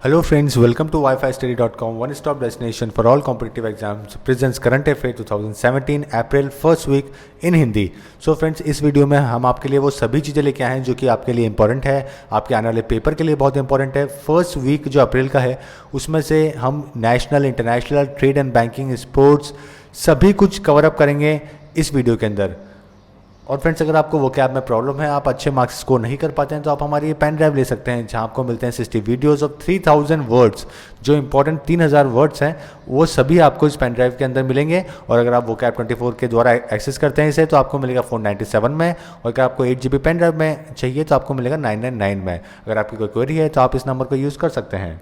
Hello friends, welcome to wifistudy.com, one stop destination for all competitive exams, presents current affair 2017 April first week in Hindi. So friends, इस video में हम आपके लिए वो सभी चीज़ें लेके आए हैं जो कि आपके लिए इंपॉर्टेंट है, आपके आने वाले पेपर के लिए बहुत इंपॉर्टेंट है। फर्स्ट वीक जो अप्रैल का है उसमें से हम national, international, trade and banking, sports सभी कुछ कवर अप करेंगे इस वीडियो के अंदर। और फ्रेंड्स, अगर आपको वो कैब में प्रॉब्लम है, आप अच्छे मार्क्स स्कोर नहीं कर पाते हैं, तो आप हमारी ये पेन ड्राइव ले सकते हैं जहां आपको मिलते हैं 60 वीडियोस ऑफ 3000 वर्ड्स। जो इंपॉर्टेंट 3000 वर्ड्स हैं वो सभी आपको इस पेन ड्राइव के अंदर मिलेंगे। और अगर आप वो कैब 24 के द्वारा एक्सेस करते हैं इसे, तो आपको मिलेगा 497 में। और अगर आपको 8 GB पेन ड्राइव में चाहिए तो आपको मिलेगा 999 में। अगर आपकी कोई क्वेरी है तो आप इस नंबर को यूज़ कर सकते हैं।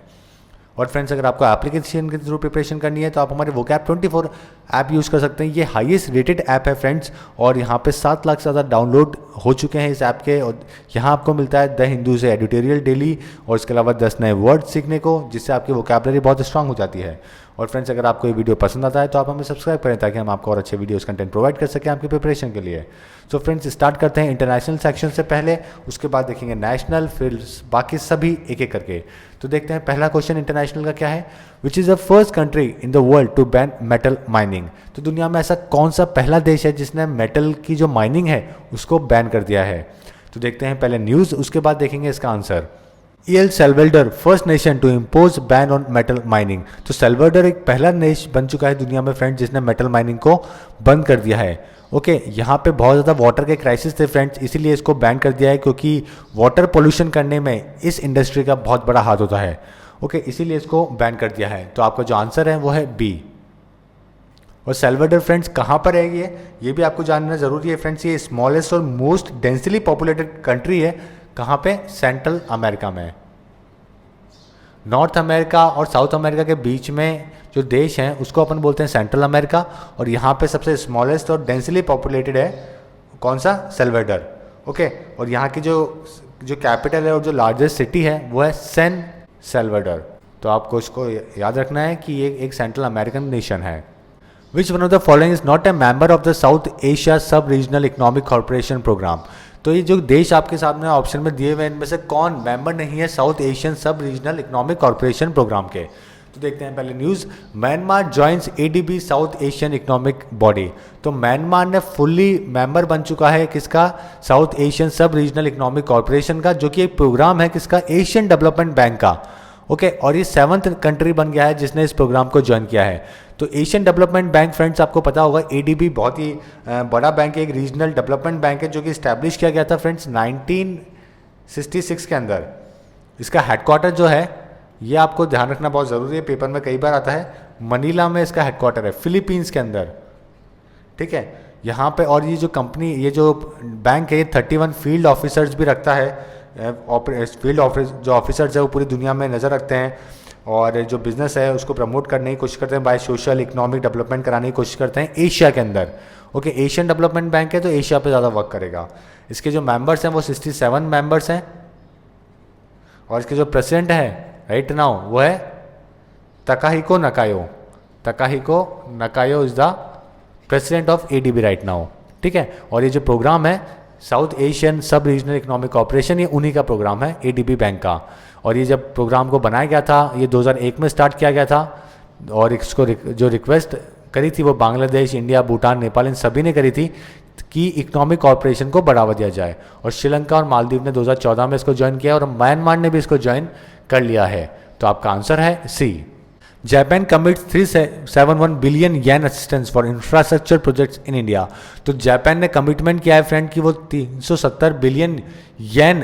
और फ्रेंड्स, अगर आपको एप्लीकेशन के थ्रू प्रिपरेशन करनी है तो आप हमारे वोकैब 24 ऐप यूज़ कर सकते हैं। ये हाईएस्ट रेटेड ऐप है फ्रेंड्स, और यहाँ पे 7 लाख से ज़्यादा डाउनलोड हो चुके हैं इस ऐप के। और यहाँ आपको मिलता है द हिंदू से एडिटोरियल डेली, और इसके अलावा 10 नए वर्ड सीखने को, जिससे आपकी वोकैबलरी बहुत स्ट्रांग हो जाती है। और फ्रेंड्स, अगर आपको ये वीडियो पसंद आता है तो आप हमें सब्सक्राइब करें ताकि हम आपको और अच्छे वीडियोस कंटेंट प्रोवाइड कर सकें आपकी प्रिपरेशन के लिए। सो फ्रेंड्स, स्टार्ट करते हैं इंटरनेशनल सेक्शन से पहले, उसके बाद देखेंगे नेशनल, फिर बाकी सभी एक एक करके। तो देखते हैं पहला क्वेश्चन इंटरनेशनल का क्या है। Which is the first country in the world to ban metal mining. तो दुनिया में ऐसा कौन सा पहला देश है जिसने मेटल की जो माइनिंग है उसको बैन कर दिया है। तो देखते हैं पहले न्यूज़, उसके बाद देखेंगे इसका answer. El Salvador first nation to impose ban on metal mining. तो सेल्वाडोर एक पहला देश बन चुका है दुनिया में फ्रेंड्स जिसने मेटल माइनिंग को बंद कर दिया है। ओके, यहाँ पे बहुत ज़्यादा वाटर के क्राइसिस थे फ्रेंड्स, इसीलिए इसको बैन कर दिया है, क्योंकि वाटर पोल्यूशन करने में इस इंडस्ट्री का बहुत बड़ा हाथ होता है। ओके, इसीलिए इसको बैन कर दिया है। तो आपका जो आंसर है वो है बी। और सेल्वाडोर फ्रेंड्स कहाँ पर है ये भी आपको जानना ज़रूरी है फ्रेंड्स। ये स्मॉलेस्ट और मोस्ट डेंसली पॉपुलेटेड कंट्री है। कहाँ पे? सेंट्रल अमेरिका में। नॉर्थ अमेरिका और साउथ अमेरिका के बीच में जो देश हैं उसको अपन बोलते हैं सेंट्रल अमेरिका। और यहाँ पे सबसे स्मॉलेस्ट और डेंसली पॉपुलेटेड है कौन सा? सेल्वाडोर। ओके, और यहाँ की जो कैपिटल है और जो लार्जेस्ट सिटी है वो है सैन सेल्वाडोर। तो आपको इसको याद रखना है कि ये एक सेंट्रल अमेरिकन नेशन है। विच one of the following is not a member of the south Asia सब रीजनल इकोनॉमिक कॉर्पोरेशन प्रोग्राम। तो ये जो देश आपके सामने ऑप्शन में दिए हुए इनमें से कौन मेंबर नहीं है South Asian sub regional economic corporation programme के। तो देखते हैं पहले news. Myanmar joins ADB south Asian economic body. तो म्यांमार ने फुल्ली मेंबर बन चुका है किसका? South Asian sub regional economic corporation का, जो कि एक प्रोग्राम है किसका? एशियन डेवलपमेंट बैंक का। ओके, और ये 7th कंट्री बन गया है जिसने इस प्रोग्राम को ज्वाइन किया है। तो एशियन डेवलपमेंट बैंक फ्रेंड्स आपको पता होगा, एडीबी बहुत ही बड़ा बैंक है, एक रीजनल डेवलपमेंट बैंक है जो कि इस्टेब्लिश किया गया था फ्रेंड्स 1966 के अंदर। इसका हेडक्वार्टर जो है ये आपको ध्यान रखना बहुत ज़रूरी है, पेपर में कई बार आता है। मनीला में इसका हेडक्वार्टर है, फिलीपींस के अंदर। ठीक है, यहाँ पे। और ये जो कंपनी, ये जो बैंक है, ये 31 फील्ड ऑफिसर्स भी रखता है। फील्ड ऑफिस जो ऑफिसर्स है वो पूरी दुनिया में नज़र रखते हैं, और जो बिज़नेस है उसको प्रमोट करने की कोशिश करते हैं, बाय सोशल इकोनॉमिक डेवलपमेंट कराने की कोशिश करते हैं एशिया के अंदर। ओके, एशियन डेवलपमेंट बैंक है तो एशिया पे ज़्यादा वर्क करेगा। इसके जो मेंबर्स हैं वो 67 मेंबर्स हैं, और इसके जो प्रेसिडेंट है राइट नाउ वो है Takahiko Nakao. Takahiko Nakao is the president of ADB right now. ठीक है, और ये जो प्रोग्राम है South Asian sub regional economic cooperation, ये उन्हीं का प्रोग्राम है, एडीबी बैंक का। और ये जब प्रोग्राम को बनाया गया था ये 2001 में स्टार्ट किया गया था, और इसको जो रिक्वेस्ट करी थी वो बांग्लादेश, इंडिया, भूटान, नेपाल, इन सभी ने करी थी कि इकोनॉमिक कॉर्पोरेशन को बढ़ावा दिया जाए। और श्रीलंका और मालदीव ने 2014 में इसको ज्वाइन किया, और म्यांमार ने भी इसको ज्वाइन कर लिया है। तो आपका आंसर है C. Japan commits 371 billion yen assistance for infrastructure projects in India. तो जापान ने कमिटमेंट किया है फ्रेंड कि वो 370 बिलियन येन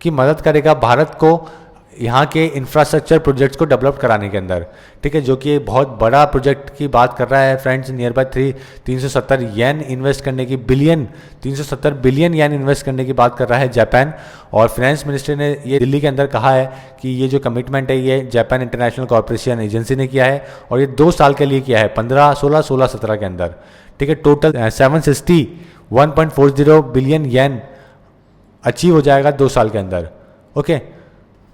की मदद करेगा भारत को यहाँ के इंफ्रास्ट्रक्चर प्रोजेक्ट्स को डेवलप कराने के अंदर। ठीक है, जो कि एक बहुत बड़ा प्रोजेक्ट की बात कर रहा है friends. Near by 370 yen invest करने की, 370 बिलियन येन इन्वेस्ट करने की बात कर रहा है जापान। और फाइनेंस मिनिस्ट्री ने ये दिल्ली के अंदर कहा है कि ये जो कमिटमेंट है ये जापान इंटरनेशनल कॉर्पोरेशन एजेंसी ने किया है, और ये 2 साल के लिए किया है, 15, 16, 16, 17 के अंदर। ठीक है, टोटल 761.40 बिलियन येन अचीव हो जाएगा 2 साल के अंदर। ओके,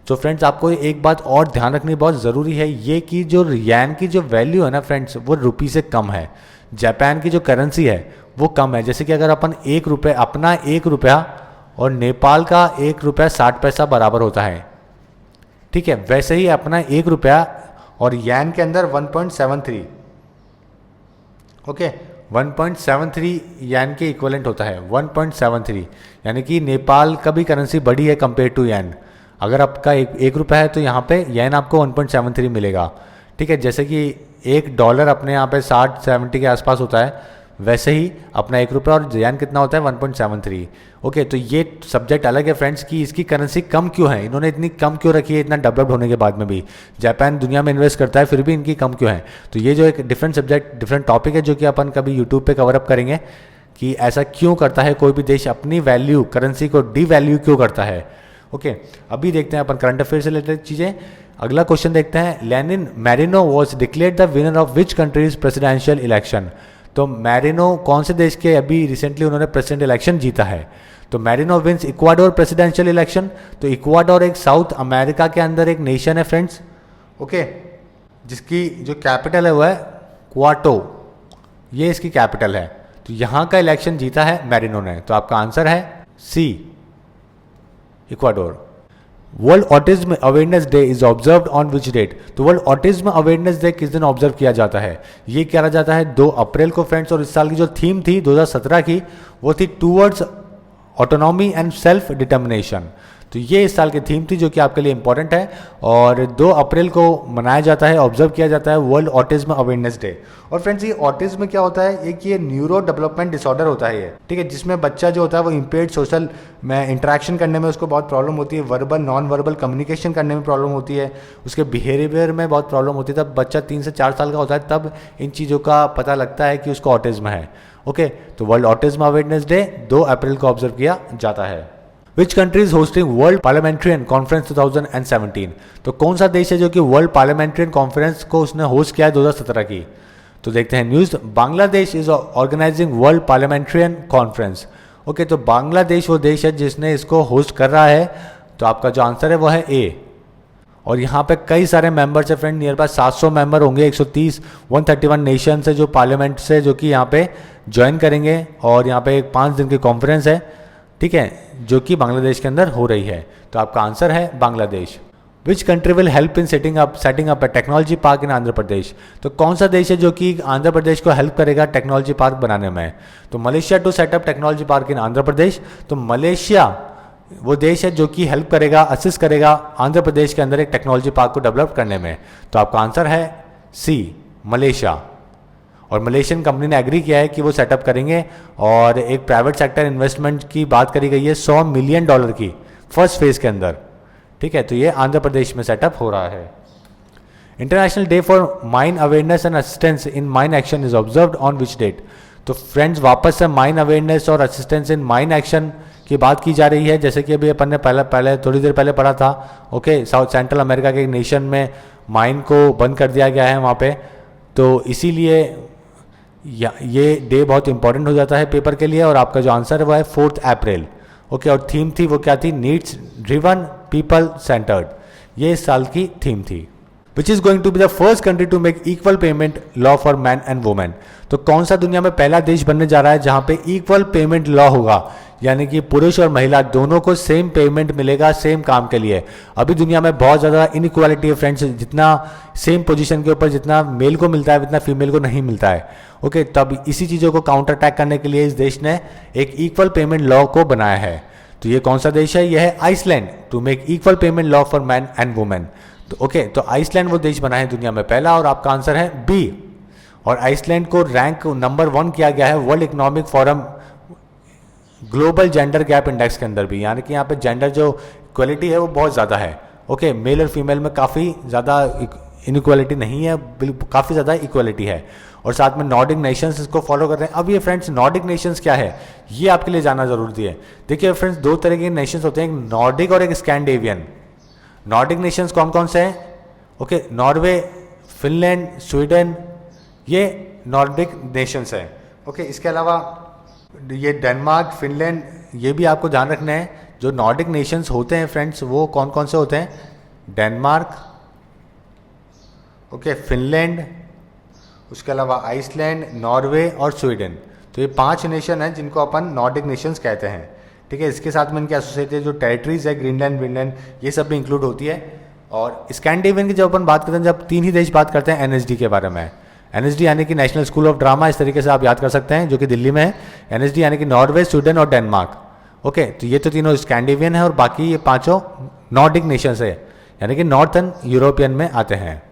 तो फ्रेंड्स आपको एक बात और ध्यान रखनी बहुत ज़रूरी है, ये कि जो येन की जो वैल्यू है ना फ्रेंड्स वो रुपये से कम है। जापान की जो करेंसी है वो कम है। जैसे कि अगर अपन 1 रुपये, अपना 1 रुपया और नेपाल का 1 रुपया 60 पैसा बराबर होता है। ठीक है, वैसे ही अपना 1 रुपया और येन के अंदर 1.73, ओके 1.73 येन के इक्वलेंट होता है 1.73, यानी कि नेपाल का भी करेंसी बड़ी है कंपेयर टू येन। अगर आपका एक रुपया है तो यहाँ पे येन आपको 1.73 मिलेगा। ठीक है, जैसे कि $1 अपने यहाँ पे 60-70 के आसपास होता है, वैसे ही अपना 1 रुपया और येन कितना होता है 1.73। ओके, तो ये सब्जेक्ट अलग है फ्रेंड्स कि इसकी करेंसी कम क्यों है, इन्होंने इतनी कम क्यों रखी है इतना डेवलप्ड होने के बाद में भी। जापान दुनिया में इन्वेस्ट करता है फिर भी इनकी कम क्यों है। तो ये जो एक डिफरेंट सब्जेक्ट डिफरेंट टॉपिक है जो कि अपन कभी यूट्यूब पे कवर अप करेंगे कि ऐसा क्यों करता है कोई भी देश, अपनी वैल्यू करेंसी को डी वैल्यू क्यों करता है। ओके, अभी देखते हैं अपन करंट अफेयर से रिलेटेड चीज़ें। अगला क्वेश्चन देखते हैं, Lenin Marino was declared the winner of which country's presidential election. तो मैरिनो कौन से देश के अभी रिसेंटली उन्होंने प्रेसिडेंट इलेक्शन जीता है। तो Marino wins Ecuador presidential election. तो इक्वाडोर एक साउथ अमेरिका के अंदर एक नेशन है फ्रेंड्स, ओके, जिसकी जो कैपिटल है वो है क्वाटो, ये इसकी कैपिटल है। तो यहाँ का इलेक्शन जीता है मैरिनो ने। तो आपका आंसर है C, Ecuador. World Autism Awareness Day is observed on which date. तो वर्ल्ड ऑटिज्म अवेयरनेस डे किस दिन ऑब्जर्व किया जाता है, ये किया जाता है 2 अप्रैल को फ्रेंड्स। और इस साल की जो थीम थी 2017 की वो थी towards autonomy and self determination. तो ये इस साल की थीम थी जो कि आपके लिए इंपॉर्टेंट है। और 2 अप्रैल को मनाया जाता है, ऑब्जर्व किया जाता है वर्ल्ड ऑटिज्म अवेयरनेस डे। और फ्रेंड्स ये ऑटिज्म क्या होता है, एक ये न्यूरो डेवलपमेंट डिसऑर्डर होता है ये, ठीक है, जिसमें बच्चा जो होता है वो इम्पेयर्ड सोशल में इंटरेक्शन करने में उसको बहुत प्रॉब्लम होती है, वर्बल नॉन वर्बल कम्युनिकेशन करने में प्रॉब्लम होती है, उसके बिहेवियर में बहुत प्रॉब्लम होती है। तब बच्चा 3 से 4 साल का होता है तब इन चीज़ों का पता लगता है कि उसको ऑटिज्म है। ओके, तो वर्ल्ड ऑटिज्म अवेयरनेस डे 2 अप्रैल को ऑब्जर्व किया जाता है। Which country is hosting world parliamentarian conference 2017। तो कौन सा देश है जो कि वर्ल्ड पार्लियामेंट्रियन कॉन्फ्रेंस को उसने होस्ट किया है 2017 की। तो देखते हैं news, Bangladesh is organising world parliamentarian conference. Okay, तो बांग्लादेश वो देश है जिसने इसको होस्ट कर रहा है। तो आपका जो आंसर है वो है ए। और यहाँ पे कई सारे मेंबर्स है फ्रेंड, नियर बाय 700 मेंबर होंगे, 131 नेशन से जो पार्लियामेंट से जो कि यहाँ पे ज्वाइन करेंगे। और यहाँ पे एक 5 दिन की कॉन्फ्रेंस है, ठीक है, जो कि बांग्लादेश के अंदर हो रही है। तो आपका आंसर है Bangladesh. Which country will help in setting up a technology park in Andhra Pradesh. तो कौन सा देश है जो कि आंध्र प्रदेश को हेल्प करेगा टेक्नोलॉजी पार्क बनाने में। तो Malaysia to set up technology park in Andhra Pradesh. तो मलेशिया वो देश है जो कि हेल्प करेगा, असिस्ट करेगा आंध्र प्रदेश के अंदर एक टेक्नोलॉजी पार्क को डेवलप करने में। तो आपका आंसर है सी, मलेशिया। और मलेशियन कंपनी ने एग्री किया है कि वो सेटअप करेंगे। और एक प्राइवेट सेक्टर इन्वेस्टमेंट की बात करी गई है $100 मिलियन की फर्स्ट फेज के अंदर, ठीक है। तो ये आंध्र प्रदेश में सेटअप हो रहा है। International day for mine awareness and assistance in mine action is observed on which date. तो फ्रेंड्स वापस से माइन अवेयरनेस और असिस्टेंस इन माइन एक्शन की बात की जा रही है, जैसे कि अभी अपन ने पहले थोड़ी देर पहले पढ़ा था। ओके, साउथ सेंट्रल अमेरिका के एक नेशन में माइन को बंद कर दिया गया है वहाँ पे। तो इसीलिए ये डे बहुत इंपॉर्टेंट हो जाता है पेपर के लिए। और आपका जो आंसर है वो है 4 अप्रैल। ओके, और थीम थी वो क्या थी, नीड्स ड्रिवन पीपल सेंटर्ड, ये इस साल की थीम थी। Which is going to be the first country to make equal payment law for man and women. तो कौन सा दुनिया में पहला देश बनने जा रहा है जहां पे इक्वल पेमेंट लॉ होगा, यानी कि पुरुष और महिला दोनों को सेम पेमेंट मिलेगा सेम काम के लिए। अभी दुनिया में बहुत ज़्यादा इनइक्वालिटी है फ्रेंड्स, जितना सेम पोजीशन के ऊपर जितना मेल को मिलता है उतना फीमेल को नहीं मिलता है। ओके, तब इसी चीज़ों को काउंटर अटैक करने के लिए इस देश ने एक इक्वल पेमेंट लॉ को बनाया है। तो ये कौन सा देश है, यह है Iceland, to make equal payment law for man and women. तो ओके, तो आइसलैंड वो देश बना है दुनिया में पहला, और आपका आंसर है बी। और आइसलैंड को रैंक नंबर 1 किया गया है world economic forum global gender gap index के अंदर भी, यानी कि यहाँ पे जेंडर जो इक्वलिटी है वो बहुत ज़्यादा है। ओके, मेल और फीमेल में काफ़ी ज़्यादा इनइक्वालिटी नहीं है, काफ़ी ज़्यादा इक्वलिटी है। और साथ में नॉर्डिक नेशंस इसको फॉलो कर रहे हैं। अब ये फ्रेंड्स नॉर्डिक नेशंस क्या है, ये आपके लिए जानना जरूरी है। देखिए फ्रेंड्स, 2 तरह के नेशंस होते हैं, एक नॉर्डिक और एक स्कैंडिनेवियन। नॉर्डिक नेशंस कौन कौन से हैं, ओके, नॉर्वे, फिनलैंड, स्वीडन, ये नॉर्डिक नेशंस हैं। ओके, इसके अलावा ये डेनमार्क, फिनलैंड, ये भी आपको ध्यान रखना है। जो नॉर्डिक नेशंस होते हैं फ्रेंड्स वो कौन कौन से होते हैं, डेनमार्क, ओके, फिनलैंड, उसके अलावा आइसलैंड, नॉर्वे और स्वीडन। तो ये 5 नेशन हैं जिनको अपन नॉर्डिक नेशंस कहते हैं, ठीक है। इसके साथ में इनके एसोसिएटेड जो टेरिटरीज है, ग्रीनलैंड, विनलैंड, ये सब भी इंक्लूड होती है। और स्कैंडिनेवियन की जब अपन बात करते हैं, जब 3 ही देश बात करते हैं एनएसडी के बारे में, एनएसडी यानी कि नेशनल स्कूल ऑफ ड्रामा, इस तरीके से आप याद कर सकते हैं, जो कि दिल्ली में है। एनएसडी यानी कि नॉर्वे, स्वीडन और डेनमार्क। ओके, तो ये तो तीनों स्कैंडिनेवियन है और बाकी ये 5 नॉर्डिक नेशंस है, यानी कि नॉर्थन यूरोपियन में आते हैं।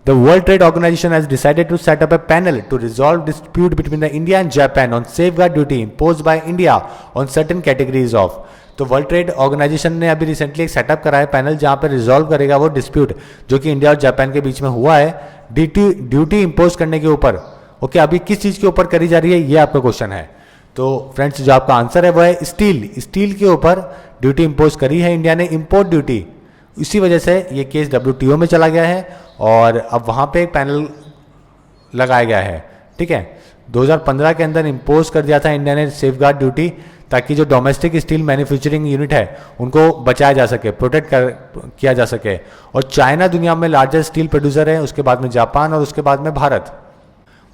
The World Trade Organization has decided to set up a panel to resolve dispute between the India and Japan on safeguard duty imposed by India on certain categories of। तो world trade organisation ने अभी recently एक setup करा है panel, जहां पर resolve करेगा वो डिस्प्यूट जो कि इंडिया और जापान के बीच में हुआ है ड्यूटी इंपोज करने के ऊपर। ओके, अभी किस चीज़ के ऊपर करी जा रही है, ये आपका क्वेश्चन है। तो फ्रेंड्स, जो आपका आंसर है वो है स्टील के ऊपर ड्यूटी इंपोज करी है इंडिया ने, इंपोर्ट ड्यूटी। इसी वजह से ये केस WTO में चला गया है और अब वहाँ पे एक पैनल लगाया गया है। ठीक है, 2015 के अंदर इंपोज कर दिया था इंडिया ने सेफगार्ड ड्यूटी, ताकि जो डोमेस्टिक स्टील मैन्युफैक्चरिंग यूनिट है उनको बचाया जा सके, प्रोटेक्ट किया जा सके। और चाइना दुनिया में लार्जेस्ट स्टील प्रोड्यूसर है, उसके बाद में जापान और उसके बाद में Bharat.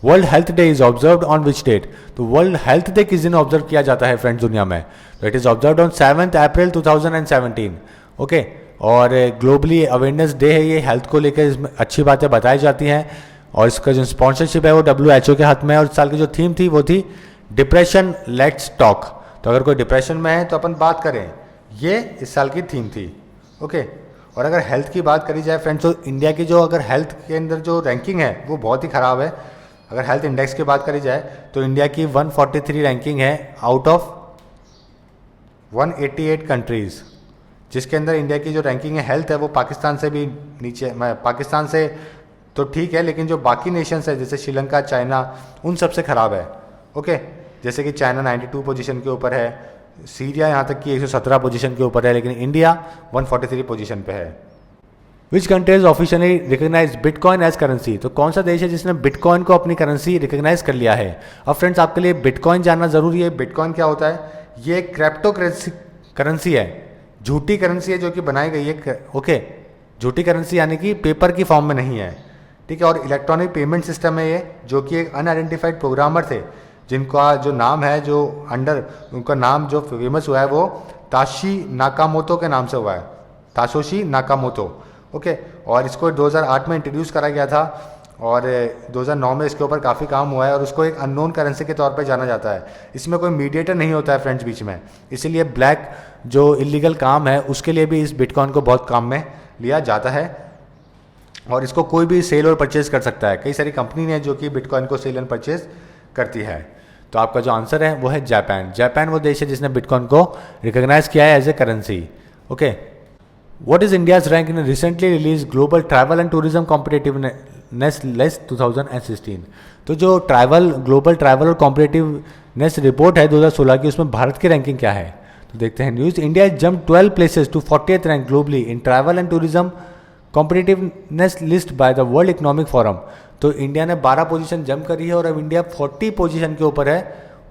World health day is observed on which date? तो वर्ल्ड हेल्थ डे किस दिन ऑब्जर्व किया जाता है फ्रेंड्स दुनिया में? तो it is observed on 7 April 2017। Okay, और ग्लोबली अवेयरनेस डे है ये, हेल्थ को लेकर इसमें अच्छी बातें बताई जाती हैं। और इसका जो स्पॉन्सरशिप है वो WHO के हाथ में है। और इस साल की जो थीम थी वो थी डिप्रेशन लेट्स टॉक। तो अगर कोई डिप्रेशन में है तो अपन बात करें, ये इस साल की थीम थी। ओके, और अगर हेल्थ की बात करी जाए फ्रेंड्स, तो इंडिया की जो अगर हेल्थ के अंदर जो रैंकिंग है वो बहुत ही ख़राब है। अगर हेल्थ इंडेक्स की बात करी जाए तो इंडिया की 143 रैंकिंग है आउट ऑफ 188 कंट्रीज़, जिसके अंदर इंडिया की जो रैंकिंग है हेल्थ है वो पाकिस्तान से भी नीचे। पाकिस्तान से तो ठीक है, लेकिन जो बाकी नेशंस है जैसे श्रीलंका, चाइना, उन सबसे ख़राब है। ओके, जैसे कि चाइना 92 पोजीशन के ऊपर है, सीरिया यहाँ तक कि 117 पोजीशन के ऊपर है, लेकिन इंडिया 143 पोजीशन पे है। Which countries officially recognise bitcoin as currency? तो कौन सा देश है जिसने बिटकॉइन को अपनी करेंसी रिकग्नाइज कर लिया है? अब फ्रेंड्स, आपके लिए बिटकॉइन जानना जरूरी है। बिटकॉइन क्या होता है? ये क्रिप्टो करेंसी है, झूठी करेंसी है जो कि बनाई गई है। ओके, झूठी करेंसी यानी कि पेपर की फॉर्म में नहीं है। ठीक है, और इलेक्ट्रॉनिक पेमेंट सिस्टम है ये, जो कि एक अनआइडेंटिफाइड प्रोग्रामर थे जिनका जो नाम है, जो अंडर उनका नाम जो फेमस हुआ है वो ताशी नाकामोतो के नाम से हुआ है, ताशोशी नाकामोतो। ओके, और इसको 2008 में इंट्रोड्यूस करा गया था और 2009 में इसके ऊपर काफ़ी काम हुआ है और उसको एक अननोन करेंसी के तौर पे जाना जाता है। इसमें कोई मीडिएटर नहीं होता है फ्रेंड्स बीच में, इसीलिए ब्लैक जो इलीगल काम है उसके लिए भी इस बिटकॉइन को बहुत काम में लिया जाता है और इसको कोई भी सेल और परचेज कर सकता है। कई सारी कंपनी है जो कि बिटकॉइन को सेल एंड परचेज करती है। तो आपका जो आंसर है वो है जापान। जापान वो देश है जिसने बिटकॉइन को रिकॉग्नाइज किया है as a currency. Okay, what is India's rank in recently release global travel and tourism competitiveness list 2016? तो जो ग्लोबल ट्रैवल और कॉम्पिटिटिवनेस रिपोर्ट है 2016 की, उसमें भारत की रैंकिंग क्या है? तो देखते हैं news. India is jump 12 places to 40th rank globally in travel and tourism competitiveness list by the world economic forum. तो इंडिया ने 12 पोजीशन जंप करी है और अब इंडिया 40 पोजीशन के ऊपर है,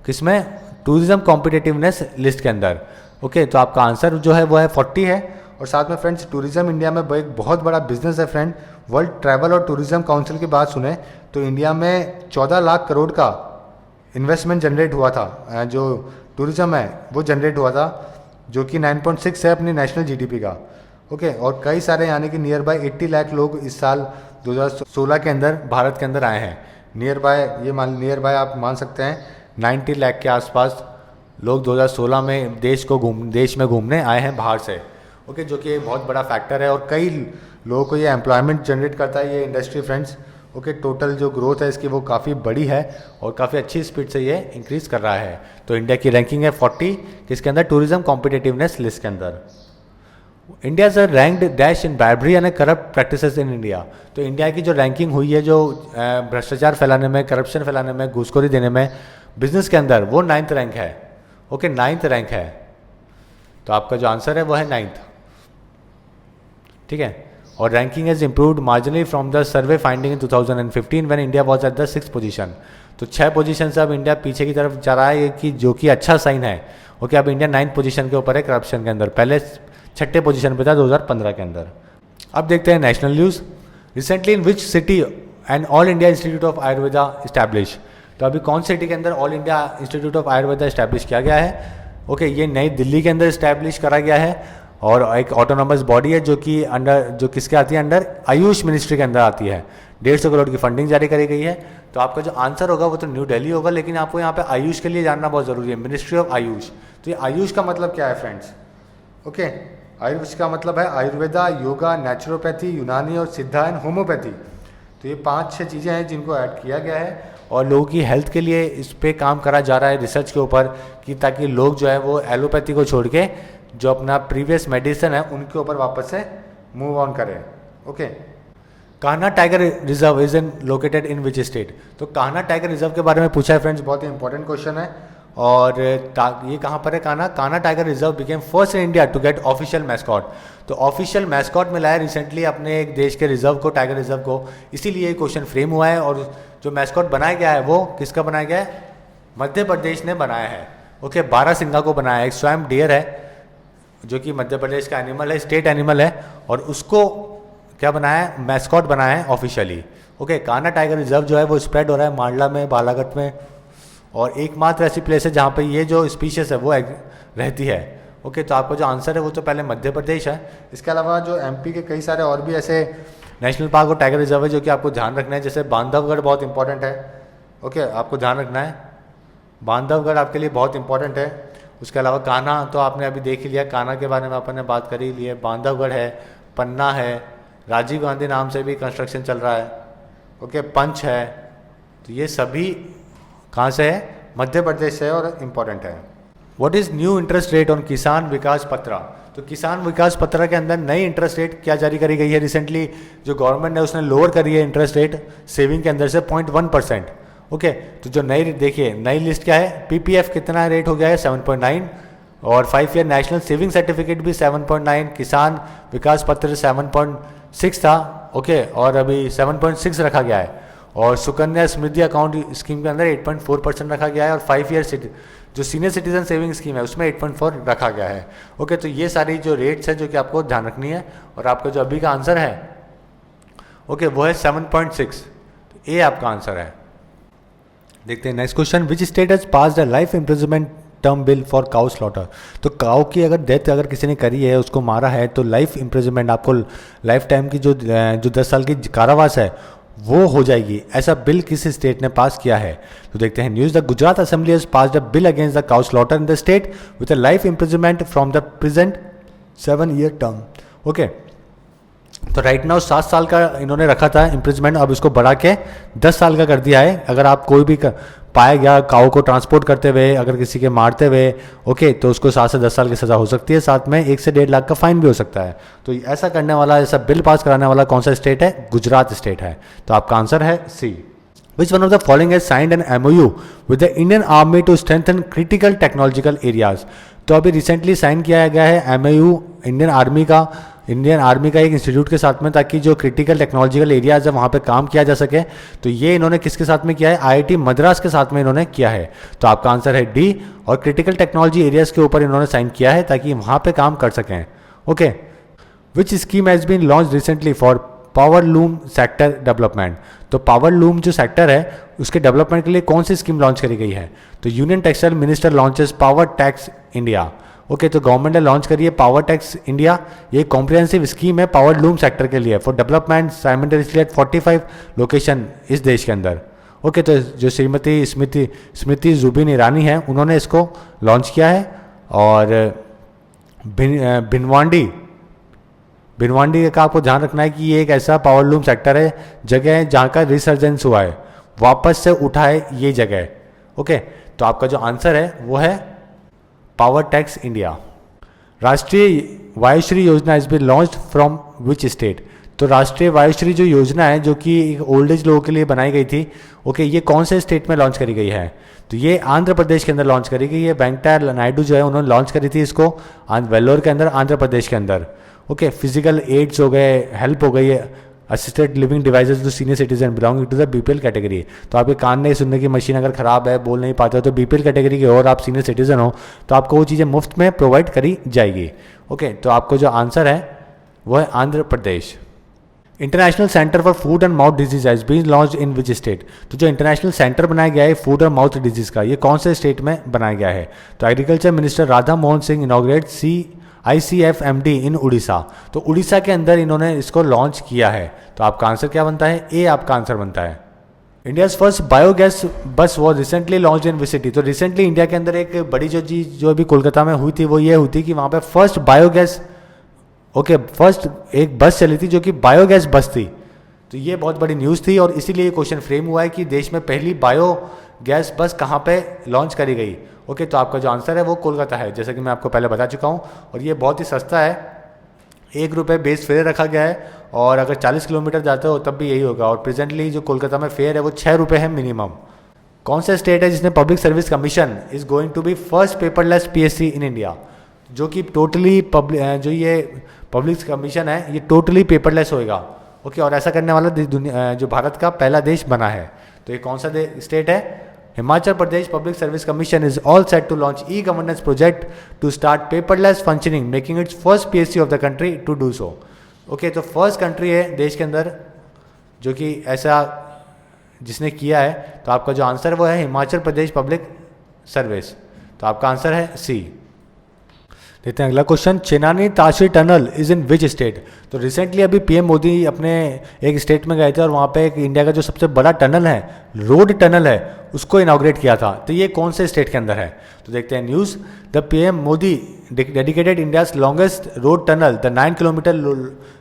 किसमें? टूरिज्म कॉम्पिटिटिवनेस लिस्ट के अंदर। ओके, तो आपका आंसर जो है वो है 40 है। और साथ में फ्रेंड्स, टूरिज्म इंडिया में एक बहुत बड़ा बिजनेस है फ्रेंड। वर्ल्ड ट्रैवल और टूरिज्म काउंसिल की बात सुने तो इंडिया में 14 लाख करोड़ का इन्वेस्टमेंट जनरेट हुआ था, जो टूरिज्म है वो जनरेट हुआ था, जो कि 9.6 है अपनी नेशनल GDP का। ओके, और कई सारे यानी कि नियर बाय 80 लाख लोग इस साल 2016 के अंदर भारत के अंदर आए हैं। नियर बाय आप मान सकते हैं 90 लाख के आसपास लोग 2016 में देश में घूमने आए हैं बाहर से। ओके, जो कि एक बहुत बड़ा फैक्टर है और कई लोगों को ये एम्प्लॉयमेंट जनरेट करता है ये इंडस्ट्री फ्रेंड्स। ओके, टोटल जो ग्रोथ है इसकी वो काफ़ी बड़ी है और काफ़ी अच्छी स्पीड से ये इंक्रीज़ कर रहा है। तो इंडिया की रैंकिंग है 40 किसके अंदर? टूरिज्म कॉम्पिटिटिवनेस लिस्ट के अंदर। India is ranked dash in bribery and corrupt practices in India. तो इंडिया की जो रैंकिंग हुई है जो भ्रष्टाचार फैलाने में, करप्शन फैलाने में, घूसखोरी देने में बिजनेस के अंदर, वो 9th रैंक है। ओके, 9th रैंक है। तो आपका जो आंसर है वो है 9th। ठीक है, और ranking is improved marginally from the survey finding in 2015 when India was at the 6th position. तो 6 पोजीशन से अब इंडिया पीछे की तरफ जा रहा है, कि जो कि अच्छा साइन है। ओके, अब इंडिया 9th पोजीशन के ऊपर है करप्शन के अंदर, पहले 6ठे पोजीशन पे था 2015 के अंदर। अब देखते हैं national news. Recently in which city and all India institute of Ayurveda establish? तो अभी कौन सिटी के अंदर all India institute of Ayurveda establish किया गया है? ओके, ये नई दिल्ली के अंदर इस्टेब्लिश करा गया है और एक ऑटोनॉमस बॉडी है जो कि जो किसके आती है, अंडर आयुष मिनिस्ट्री के अंदर आती है। 150 करोड़ की फंडिंग जारी करी गई है। तो आपका जो आंसर होगा वो तो न्यू दिल्ली होगा, लेकिन आपको यहाँ पे आयुष के लिए जानना बहुत ज़रूरी है, मिनिस्ट्री ऑफ आयुष। तो ये आयुष का मतलब क्या है फ्रेंड्स? ओके, आयुष का मतलब है आयुर्वेदा, योगा, नेचुरोपैथी, यूनानी और सिद्धा एंड होम्योपैथी। तो ये 5-6 चीज़ें हैं जिनको ऐड किया गया है और लोगों की हेल्थ के लिए इस पे काम करा जा रहा है रिसर्च के ऊपर, कि ताकि लोग जो है वो एलोपैथी को छोड़ के जो अपना प्रीवियस मेडिसिन है उनके ऊपर वापस से मूव ऑन करें। Okay, Kanha tiger reserve is in located in which state? तो कान्हा टाइगर रिजर्व के बारे में पूछा है फ्रेंड्स, बहुत ही इंपॉर्टेंट क्वेश्चन है। और ये कहाँ पर है Kanha tiger reserve became first in India to get official mascot. तो ऑफिशियल मैस्कॉट मिला है रिसेंटली अपने एक देश के रिजर्व को, टाइगर रिजर्व को, इसीलिए ये क्वेश्चन फ्रेम हुआ है। और जो मैस्कॉट बनाया गया है वो किसका बनाया गया है? मध्य प्रदेश ने बनाया है। ओके, बारासिंगा को बनाया है। एक स्वयं डियर है जो कि मध्य प्रदेश का एनिमल है, स्टेट एनिमल है, और उसको क्या बनाया है? मैस्कॉट बनाया है officially. Okay, Kanha tiger reserve जो है वो स्प्रेड हो रहा है मांडला में, बालाघाट में, और एकमात्र ऐसी प्लेस है जहाँ पे ये जो स्पीशीज है वो रहती है। ओके, तो आपका जो आंसर है वो तो पहले मध्य प्रदेश है। इसके अलावा जो एमपी के कई सारे और भी ऐसे नेशनल पार्क और टाइगर रिजर्व है जो कि आपको ध्यान रखना है, जैसे बांधवगढ़ बहुत इंपॉर्टेंट है। ओके, आपको ध्यान रखना है, बांधवगढ़ आपके लिए बहुत इंपॉर्टेंट है। उसके अलावा कान्हा तो आपने अभी देख ही लिया, कान्हा के बारे में अपन ने बात कर ही ली है। बांधवगढ़ है, पन्ना है, राजीव गांधी नाम से भी कंस्ट्रक्शन चल रहा है। ओके, पंच है। तो ये सभी कहाँ से है? मध्य प्रदेश से, और इम्पॉर्टेंट है। What is new interest rate on किसान विकास पत्रा? तो किसान विकास पत्रा के अंदर नई इंटरेस्ट रेट क्या जारी करी गई है? रिसेंटली जो गवर्नमेंट है उसने लोअर करी है इंटरेस्ट रेट सेविंग के अंदर से 0.1%। ओके, तो जो नई देखिए नई लिस्ट क्या है? पीपीएफ कितना रेट हो गया है? 7.9, और 5 ईयर नेशनल सेविंग सर्टिफिकेट भी 7.9, किसान विकास पत्र 7.6 था। ओके, और अभी 7.6 रखा गया है। और सुकन्या समृद्धि अकाउंट स्कीम के अंदर 8.4% रखा गया है, और 5 ईयर जो सीनियर सिटीजन सेविंग स्कीम है उसमें 8.4 रखा गया है। ओके, तो ये सारी जो रेट्स है जो कि आपको ध्यान रखनी है। और आपका जो अभी का आंसर है ओके वो है 7.6, तो ये आपका आंसर है। देखते हैं next question, which state has passed a life imprisonment term bill for cow slaughter? तो काउ की अगर डेथ अगर किसी ने करी है, उसको मारा है, तो लाइफ इम्प्रिजनमेंट आपको लाइफ टाइम की जो 10 साल की कारावास है वो हो जाएगी। ऐसा बिल किस स्टेट ने पास किया है? तो देखते हैं news, the Gujarat assembly has passed a bill against the cow slaughter in the state with a life imprisonment from the present 7 year term. Okay, तो राइट नाउ 7 साल का इन्होंने रखा था इम्प्रिजमेंट, अब इसको बढ़ा के 10 साल का कर दिया है। अगर आप कोई भी पाया गया काऊ को ट्रांसपोर्ट करते हुए, अगर किसी के मारते हुए, ओके, तो उसको 7 से 10 साल की सज़ा हो सकती है, साथ में 1 से 1.5 लाख का फाइन भी हो सकता है। तो ऐसा करने वाला, ऐसा बिल पास कराने वाला कौन सा स्टेट है? गुजरात स्टेट है। तो आपका आंसर है सी। Which one of the following has signed an MOU with the Indian Army to strengthen critical technological areas? तो अभी रिसेंटली साइन किया गया है MOU इंडियन आर्मी का एक इंस्टीट्यूट के साथ में, ताकि जो क्रिटिकल टेक्नोलॉजिकल एरियाज है वहाँ पे काम किया जा सके। तो ये इन्होंने किसके साथ में किया है? IIT मद्रास के साथ में इन्होंने किया है। तो आपका आंसर है डी, और क्रिटिकल टेक्नोलॉजी एरियाज के ऊपर इन्होंने साइन किया है ताकि वहाँ पे काम कर सकें। Okay, which scheme has been launch recently for power loom sector development? तो पावर लूम जो सेक्टर है उसके डेवलपमेंट के लिए कौन सी स्कीम लॉन्च करी गई है? तो union textile minister launches power tax India. Okay, तो गवर्नमेंट ने लॉन्च करी है पावर टैक्स इंडिया। ये कॉम्प्रिहेंसिव स्कीम है पावर लूम सेक्टर के लिए for development simultaneously eight 45 location इस देश के अंदर। ओके, तो जो श्रीमती स्मृति जुबिन ईरानी है उन्होंने इसको लॉन्च किया है। और भिनवांडी का आपको ध्यान रखना है कि ये एक ऐसा पावर लूम सेक्टर है, जगह है जहाँ का रिसर्जेंस हुआ है, वापस से उठा है ये जगह। ओके, तो आपका जो आंसर है वो है पावर टैक्स इंडिया। राष्ट्रीय वायुश्री योजना is B launched from which state? तो राष्ट्रीय वायुश्री जो योजना है जो कि ओल्ड एज लोगों के लिए बनाई गई थी, ओके, ये कौन से स्टेट में लॉन्च करी गई है? तो ये आंध्र प्रदेश के अंदर लॉन्च करी गई है। वेंकैया नायडू जो है उन्होंने लॉन्च करी थी इसको वेल्लोर के अंदर, आंध्र प्रदेश के अंदर। ओके, फिजिकल एड्स हो गए, हेल्प हो गई है, assisted living devices to senior citizen belonging to the BPL category. तो आपके कान नहीं सुनने की मशीन अगर ख़राब है, बोल नहीं पाते हो, तो बीपीएल कैटेगरी के और आप सीनियर सिटीजन हो तो आपको वो चीज़ें मुफ्त में प्रोवाइड करी जाएगी। ओके, तो आपको जो आंसर है वो है Andhra Pradesh. International Centre for food and mouth disease has been launch in which state? तो जो इंटरनेशनल सेंटर बनाया गया है फूड और माउथ डिजीज का, ये कौन से स्टेट में बनाया गया है? तो agriculture minister Radha Mohan Singh inaugurate ICFMD इन उड़ीसा। तो उड़ीसा के अंदर इन्होंने इसको लॉन्च किया है। तो आपका आंसर क्या बनता है? ए आपका आंसर बनता है। इंडियाज फर्स्ट बायोगैस बस was recently launch in which city. तो रिसेंटली इंडिया के अंदर एक बड़ी जो चीज़ जो अभी कोलकाता में हुई थी वो ये हुई थी कि वहाँ पे फर्स्ट बायोगैस फर्स्ट एक बस चली थी जो कि बायोगैस बस थी। तो ये बहुत बड़ी न्यूज़ थी और इसीलिए ये क्वेश्चन फ्रेम हुआ है कि देश में पहली बायोगैस बस कहाँ पे लॉन्च करी गई। तो आपका जो आंसर है वो कोलकाता है, जैसा कि मैं आपको पहले बता चुका हूँ। और ये बहुत ही सस्ता है, ₹1 बेस फेयर रखा गया है और अगर 40 किलोमीटर जाते हो तब भी यही होगा। और प्रेजेंटली जो कोलकाता में फेयर है वो ₹6 है मिनिमम। कौन सा स्टेट है जिसने public service commission is going to be first paperless PSC in India? जो कि टोटली जो ये पब्लिक कमीशन है ये टोटली पेपरलेस होएगा। और ऐसा करने वाला दुनिया जो भारत का पहला देश बना है। तो ये कौन सा स्टेट है? Himachal Pradesh public service commission is all set to launch e-governance project to start paperless functioning making its first PSC of the country to do so. तो फर्स्ट कंट्री है देश के अंदर जो कि ऐसा जिसने किया है। तो आपका जो आंसर है वो है हिमाचल प्रदेश पब्लिक सर्विस। तो आपका आंसर है सी। देखते हैं अगला question. Chenani Tashi tunnel is in which state? तो रिसेंटली अभी PM मोदी अपने एक स्टेट में गए थे और वहाँ पे एक इंडिया का जो सबसे बड़ा टनल है, रोड टनल है, उसको इनॉग्रेट किया था। तो ये कौन से स्टेट के अंदर है? तो देखते हैं news. The PM Modi dedicated India's longest road tunnel the 9 kilometre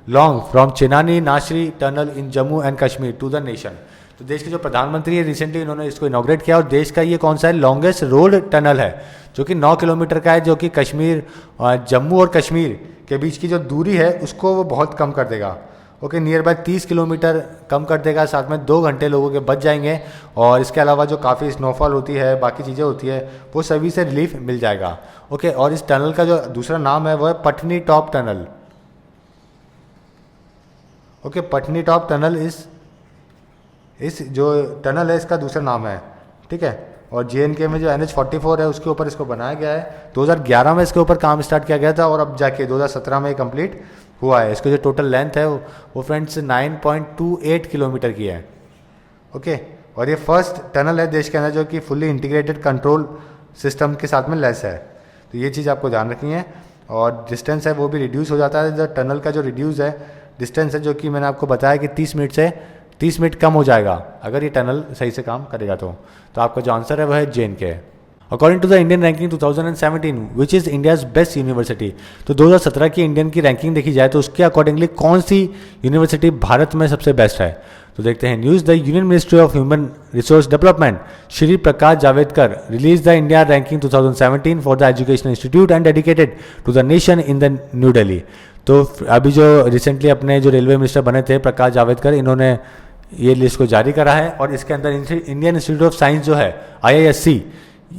long from Chenani Nashri tunnel in Jammu and Kashmir to the nation. तो देश के जो प्रधानमंत्री है रिसेंटली इन्होंने इसको इनॉग्रेट किया और देश का ये कौन सा है? लॉन्गेस्ट रोड टनल है जो कि 9 किलोमीटर का है, जो कि कश्मीर जम्मू और कश्मीर के बीच की जो दूरी है उसको वो बहुत कम कर देगा। नियर बाय 30 किलोमीटर कम कर देगा, साथ में 2 घंटे लोगों के बच जाएंगे। और इसके अलावा जो काफ़ी स्नोफॉल होती है, बाकी चीज़ें होती है, वो सभी से रिलीफ मिल जाएगा। और इस टनल का जो दूसरा नाम है वो है Patni top tunnel. Patni top tunnel इस जो टनल है इसका दूसरा नाम है, ठीक है। और JNK में जो NH44 है उसके ऊपर इसको बनाया गया है। 2011 में इसके ऊपर काम स्टार्ट किया गया था और अब जाके 2017 में कंप्लीट हुआ है। इसका जो टोटल लेंथ है वो फ्रेंड्स 9.28 किलोमीटर की है। और ये फर्स्ट टनल है देश के अंदर जो कि फुल्ली इंटीग्रेटेड कंट्रोल सिस्टम के साथ में लेस है। तो ये चीज़ आपको ध्यान रखनी है। और डिस्टेंस है वो भी रिड्यूस हो जाता है। जो टनल का जो रिड्यूस है डिस्टेंस है, जो कि मैंने आपको बताया कि 30 मिनट कम हो जाएगा अगर ये टनल सही से काम करेगा। तो आपका जो आंसर है वह है JNK। According to the Indian ranking 2017 which is India's best university. तो 2017 की इंडियन की रैंकिंग देखी जाए तो उसके अकॉर्डिंगली कौन सी यूनिवर्सिटी भारत में सबसे बेस्ट है? तो देखते हैं news. The union ministry of human resource development Shri Prakash Javadekar release the India ranking 2017 for the educational institute and dedicated to the nation in the New Delhi. तो अभी जो रिसेंटली अपने जो रेलवे मिनिस्टर बने थे प्रकाश जावड़ेकर, इन्होंने ये लिस्ट को जारी करा है और इसके अंदर इंडियन इंस्टीट्यूट ऑफ साइंस जो है IISc,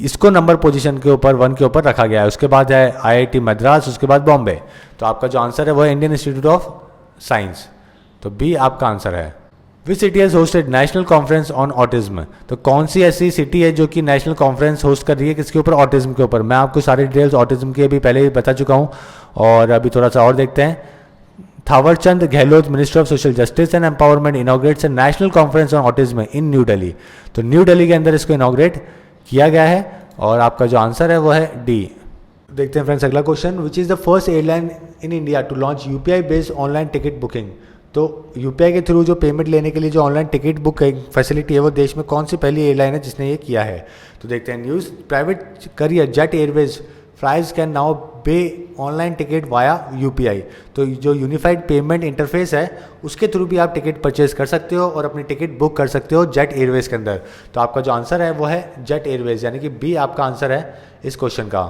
इसको नंबर पोजीशन के ऊपर 1 के ऊपर रखा गया है। उसके बाद है IIT मद्रास, उसके बाद बॉम्बे। तो आपका जो आंसर है वो है इंडियन इंस्टीट्यूट ऑफ साइंस। तो B आपका आंसर है। Which city has hosted national conference on autism? तो कौन सी ऐसी सिटी है जो कि नेशनल कॉन्फ्रेंस होस्ट कर रही है किसके ऊपर? ऑटिज्म के ऊपर। मैं आपको सारी डिटेल्स ऑटिज्म की अभी पहले ही बता चुका हूँ और अभी थोड़ा सा और देखते हैं। Thawarchand Gehlot minister of social justice and empowerment inaugurates a national conference on autism in new Delhi. तो न्यू दिल्ली के अंदर इसको इनॉग्रेट किया गया है और आपका जो आंसर है वो है D। देखते हैं फ्रेंड्स अगला question. Which is the first airline in India to launch UPI based online ticket booking? तो UPI के थ्रू जो पेमेंट लेने के लिए जो ऑनलाइन टिकट बुक फैसिलिटी है वो देश में कौन सी पहली एयरलाइन है जिसने ये किया है? तो देखते हैं news. Private career jet Airways flies can now पे ऑनलाइन टिकट वाया UPI। तो जो यूनिफाइड पेमेंट इंटरफेस है उसके थ्रू भी आप टिकट परचेज कर सकते हो और अपनी टिकट बुक कर सकते हो जेट एयरवेज के अंदर। तो आपका जो आंसर है वो है जेट एयरवेज, यानी कि B आपका आंसर है इस क्वेश्चन का।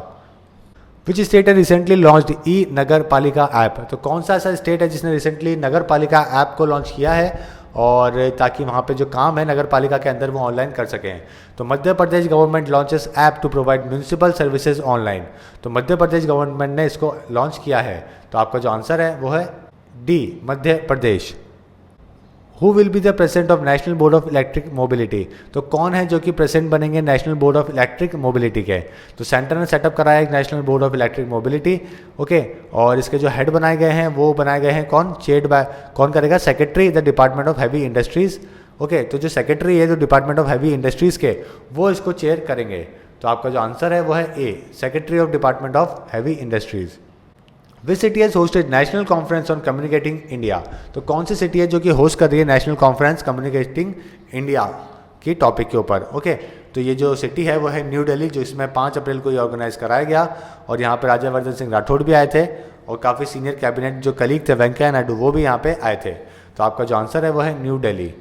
विच स्टेट है रिसेंटली लॉन्च्ड ई नगर पालिका ऐप? तो कौन सा ऐसा स्टेट है जिसने रिसेंटली नगर पालिका ऐप को लॉन्च किया है और ताकि वहाँ पे जो काम है नगर पालिका के अंदर वो ऑनलाइन कर सकें? तो Madhya Pradesh government launches app to provide municipal services online. तो मध्य प्रदेश गवर्नमेंट ने इसको लॉन्च किया है। तो आपका जो आंसर है वो है D Madhya Pradesh. Who will be the president of national board of electric mobility? तो कौन है जो कि प्रेसिडेंट बनेंगे national board of electric mobility के? तो सेंटर ने सेटअप कराया एक national board of electric mobility. और इसके जो हेड बनाए गए हैं वो बनाए गए हैं कौन? चेयर्ड बाय कौन करेगा? Secretary the department of heavy industries. तो जो सेक्रेटरी है जो डिपार्टमेंट ऑफ हैवी इंडस्ट्रीज के, वो इसको चेयर करेंगे। तो आपका जो आंसर है वो है A secretary of department of heavy industries. Which city has hosted national conference on communicating India. तो कौन सी सिटी है जो कि होस्ट कर रही है नेशनल कॉन्फ्रेंस कम्युनिकेटिंग इंडिया की टॉपिक के ऊपर। ओके, तो ये जो सिटी है वो है न्यू दिल्ली, जो इसमें 5 अप्रैल को ये ऑर्गेनाइज कराया गया और यहाँ पे राज्यवर्धन सिंह राठौड़ भी आए थे और काफ़ी सीनियर कैबिनेट जो कलीग थे वेंकैया नायडू वो भी यहाँ पे आए थे। तो आपका जो आंसर है वो है न्यू दिल्ली।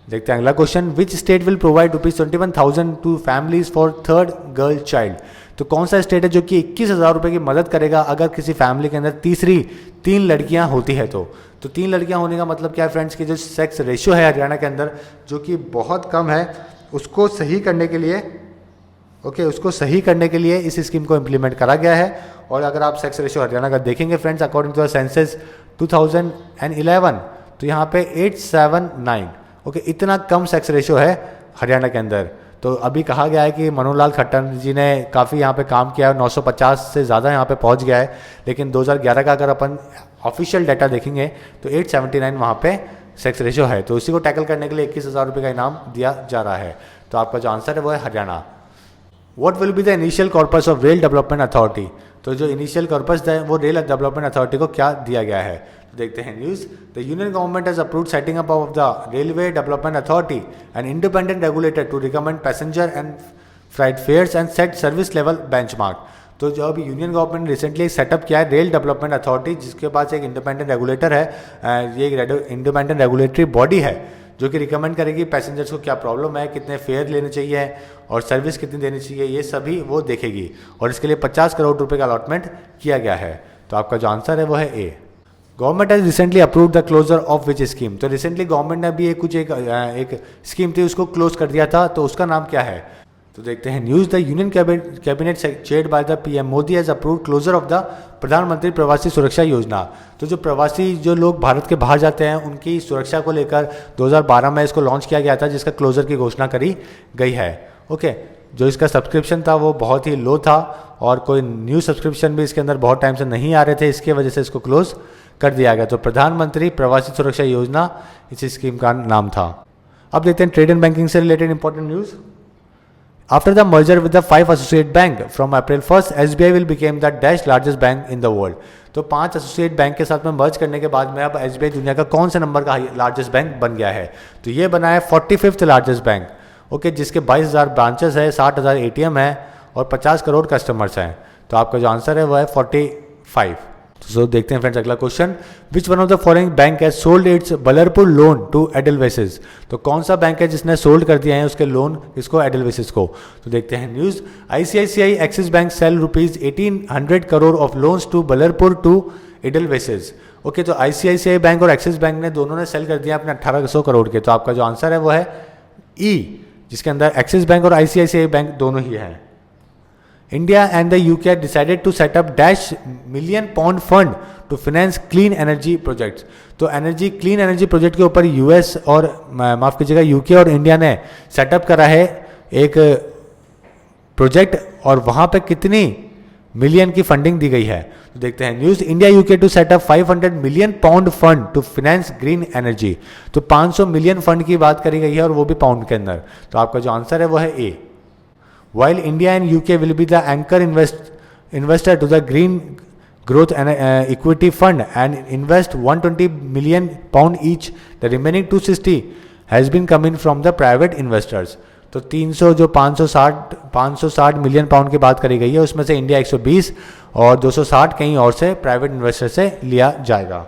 देखते हैं अगला question, which state will provide ₹21,000 to families for third girl child. तो कौन सा स्टेट है जो कि 21,000 रुपये की मदद करेगा अगर किसी फैमिली के अंदर तीसरी 3 लड़कियां होती है तो 3 लड़कियां होने का मतलब क्या है फ्रेंड्स कि जो सेक्स रेशियो है हरियाणा के अंदर जो कि बहुत कम है उसको सही करने के लिए उसको सही करने के लिए इस स्कीम को इम्प्लीमेंट करा गया है। और अगर आप सेक्स रेशियो हरियाणा का देखेंगे friends according to the census 2011 तो यहाँ पे 879 इतना कम सेक्स रेशियो है हरियाणा के अंदर। तो अभी कहा गया है कि मनोहर लाल खट्टर जी ने काफ़ी यहाँ पे काम किया है, 950 से ज़्यादा यहाँ पे पहुँच गया है, लेकिन 2011 का अगर अपन ऑफिशियल डाटा देखेंगे तो 879 वहाँ पे सेक्स रेशियो है। तो उसी को टैकल करने के लिए 21,000 रुपये का इनाम दिया जा रहा है। तो आपका जो आंसर है वो है Haryana. What will be the initial corpus of rail development authority. तो जो इनिशियल कॉर्पस है वो रेल डेवलपमेंट अथॉरिटी को क्या दिया गया है। तो देखते हैं news, the union government has approved setting up of the railway development authority an independent regulator to recommend passenger and freight fares and set service level benchmark. तो जो अभी यूनियन गवर्नमेंट ने रिसेंटली सेटअप किया है rail development authority, जिसके पास एक independent regulator है, ये एक इंडिपेंडेंट रेगुलेटरी बॉडी है जो कि रिकमेंड करेगी पैसेंजर्स को क्या प्रॉब्लम है, कितने फेयर लेने चाहिए और सर्विस कितनी देनी चाहिए, ये सभी वो देखेगी। और इसके लिए 50 करोड़ रुपए का अलॉटमेंट किया गया है। तो आपका जो आंसर है वो है A. Government has recently approve the closure of which scheme. तो रिसेंटली गवर्नमेंट ने अभी एक स्कीम थी उसको क्लोज कर दिया था, तो उसका नाम क्या है। तो देखते हैं news, the union cabinet chaired by the PM Modi has approved closure of the Pradhan Mantri Pravasi सुरक्षा योजना। तो जो प्रवासी जो लोग भारत के बाहर जाते हैं उनकी सुरक्षा को लेकर 2012 में इसको लॉन्च किया गया था, जिसका क्लोजर की घोषणा करी गई है। ओके, जो इसका सब्सक्रिप्शन था वो बहुत ही लो था और कोई न्यू सब्सक्रिप्शन भी इसके अंदर बहुत टाइम से नहीं आ रहे थे, इसके वजह से इसको क्लोज कर दिया गया। तो प्रधानमंत्री प्रवासी सुरक्षा योजना इस स्कीम का नाम था। अब देखते हैं ट्रेड एंड बैंकिंग से related important news. After the merger with the 5 associate bank from April 1st, SBI will become the dash largest bank in the world. तो 5 एसोसिएट बैंक के साथ में मर्ज करने के बाद में अब SBI दुनिया का कौन से नंबर का लार्जेस्ट बैंक बन गया है। तो ये बना है 45th लार्जेस्ट बैंक। ओके, जिसके 22,000 ब्रांचेस है, 60,000 ATM है और 50 करोड़ कस्टमर्स हैं। तो आपका जो आंसर है वो है 45। तो देखते हैं फ्रेंड्स अगला question, which one of the following bank has sold its Ballarpur loan to Edelweiss. तो कौन सा बैंक है जिसने सोल्ड कर दिया है उसके लोन इसको एडलवेसिस को। तो देखते हैं news, ICICI Axis bank sell ₹1,800 crore of loans to Ballarpur to Edelweiss. Okay, तो ICICI बैंक और एक्सिस बैंक ने दोनों ने सेल कर दिया अपने 1800 करोड़ के। तो आपका जो आंसर है वो है ई, जिसके अंदर एक्सिस बैंक और ICICI बैंक दोनों ही हैं। India and the UK decided to set up £1 million fund to finance clean energy projects। तो क्लीन एनर्जी प्रोजेक्ट के ऊपर US और माफ़ कीजिएगा UK और इंडिया ने सेटअप करा है एक प्रोजेक्ट और वहाँ पे कितनी मिलियन की फंडिंग दी गई है। तो देखते हैं news, India UK to setup £500 million fund to finance green energy. तो 500 मिलियन फंड की बात करी गई है और वो भी पाउंड के अंदर। तो आपका जो आंसर है वो है ए। While India and UK will be the anchor investor to the Green Growth and Equity Fund and invest £120 million each, the remaining 260 has been coming from the private investors। तो 300 जो 560 मिलियन पाउंड की बात करी गई है उसमें से India 120 और 260 कहीं और से प्राइवेट इन्वेस्टर से लिया जाएगा।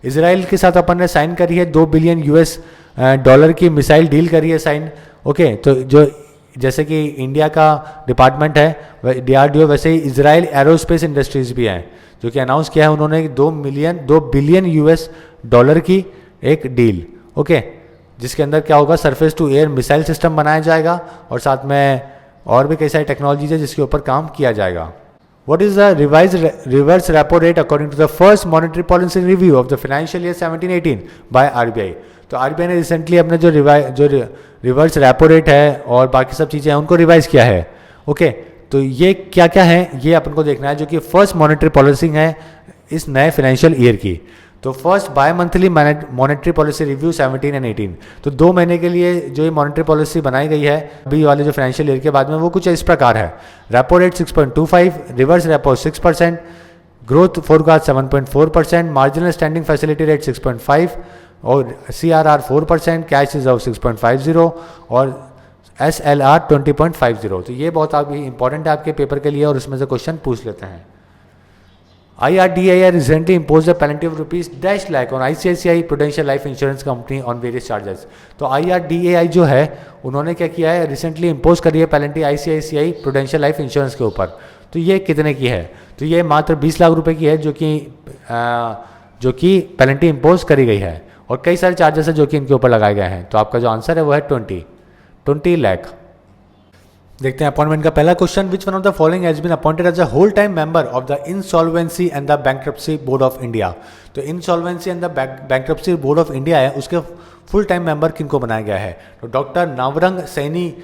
इसराइल के साथ अपन ने साइन करी है $2 बिलियन की मिसाइल डील करी है साइन। ओके, तो जो जैसे कि इंडिया का डिपार्टमेंट है DRDO, वैसे ही इजराइल एरोस्पेस इंडस्ट्रीज भी हैं जो कि अनाउंस किया है उन्होंने $2 बिलियन की एक डील। ओके, जिसके अंदर क्या होगा, surface to air missile system बनाया जाएगा और साथ में और भी कई सारी टेक्नोलॉजीज है जिसके ऊपर काम किया जाएगा। What is the reverse repo rate according to the first monetary policy review of the financial year 17-18 by RBI। तो RBI ने रिसेंटली अपने जो रिवर्स रेपो रेट है और बाकी सब चीज़ें हैं उनको रिवाइज किया है। ओके, तो ये क्या क्या है ये अपन को देखना है, जो कि फर्स्ट मॉनेटरी पॉलिसी है इस नए फाइनेंशियल ईयर की। तो first by monthly monetary policy review 17 और 18। तो 2 महीने के लिए जो ये मॉनेटरी पॉलिसी बनाई गई है अभी वाले जो फाइनेंशियल ईयर के बाद में वो कुछ इस प्रकार है। Repo rate 6.25, reverse repo 6%, growth forecast 7.4%, marginal standing facility rate 6.5 और CRR 4%, कैश रिजर्व 6.50 और SLR 20.50। तो ये बहुत आप इंपॉर्टेंट है आपके पेपर के लिए और उसमें से क्वेश्चन पूछ लेते हैं। IRDAI recently imposed a penalty of ₹dash lakh on ICICI Prudential Life Insurance Company on various charges। तो IRDAI जो है उन्होंने क्या किया है, रिसेंटली इम्पोज करी है penalty ICICI prudential life insurance के ऊपर। तो ये कितने की है, तो ये मात्र 20 लाख रुपए की है जो कि पेनल्टी इम्पोज करी गई है और कई सारे चार्जेस है जो कि इनके ऊपर लगाए गए हैं। तो आपका जो आंसर है वो है 20 लाख। देखते हैं अपॉइंटमेंट का पहला question, which one of the following has been appointed as a whole time member of the insolvency and the bankruptcy board of India. तो insolvency and the bankruptcy board of India है, उसके full time member किनको बनाया गया है। तो doctor Navrang Saini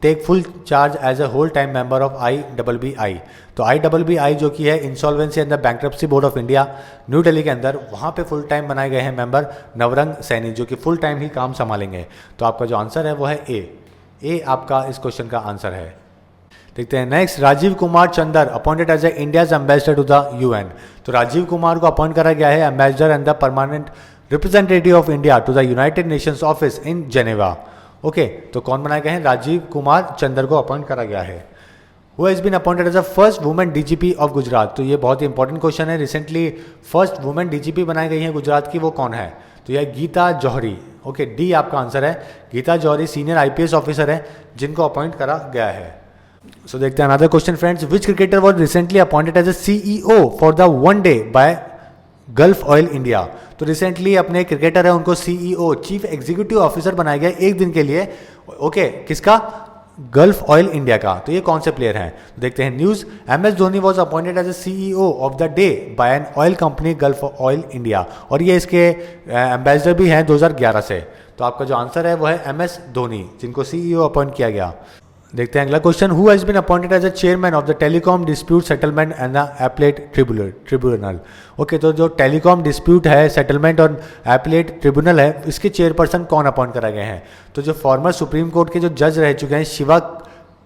take full charge as a whole time member of IBBI। तो IBBI जो कि है insolvency and the bankruptcy board of India, New Delhi के अंदर, वहाँ पे फुल टाइम बनाए गए हैं मेंबर नवरंग सैनी जो कि फुल टाइम ही काम संभालेंगे। तो आपका जो आंसर है वो है ए आपका इस क्वेश्चन का आंसर है। देखते हैं next, Rajiv Kumar Chander appointed as a India's ambassador to the UN। तो राजीव कुमार को अपॉइंट करा गया है ambassador and the permanent representative of India to the United Nations office in Geneva. Okay, तो कौन बनाए गए हैं, राजीव कुमार चंदर को अपॉइंट करा गया है। Who has been appointed as the first woman DGP of Gujarat. तो ये बहुत ही इंपॉर्टेंट क्वेश्चन है, रिसेंटली फर्स्ट वुमेन DGP बनाई गई है गुजरात की, वो कौन है, तो यह गीता जौहरी। ओके, डी आपका आंसर है, Geeta Johri senior IPS officer है जिनको अपॉइंट करा गया है। सो देखते हैं another question friends, which cricketer was recently appointed as a CEO for the one day by gulf oil India. तो रिसेंटली अपने क्रिकेटर है उनको CEO चीफ एग्जीक्यूटिव ऑफिसर बनाया गया एक दिन के लिए। ओके, किसका, गल्फ ऑयल इंडिया का। तो ये कौन से प्लेयर हैं, तो देखते हैं news, MS Dhoni was appointed as a CEO of the day by an oil company gulf oil India और ये इसके एम्बेसडर भी हैं 2011 से। तो आपका जो आंसर है वो है MS धोनी जिनको CEO अपॉइंट किया गया। देखते हैं अगला question, who has been appointed as a chairman of the telecom dispute settlement and the appellate tribunal. Okay, तो जो टेलीकॉम डिस्प्यूट है, सेटलमेंट और एपलेट ट्रिब्यूनल है, इसके चेयरपर्सन कौन अपॉइंट कराए गए हैं, तो जो फॉर्मर सुप्रीम कोर्ट के जो जज रह चुके हैं शिवा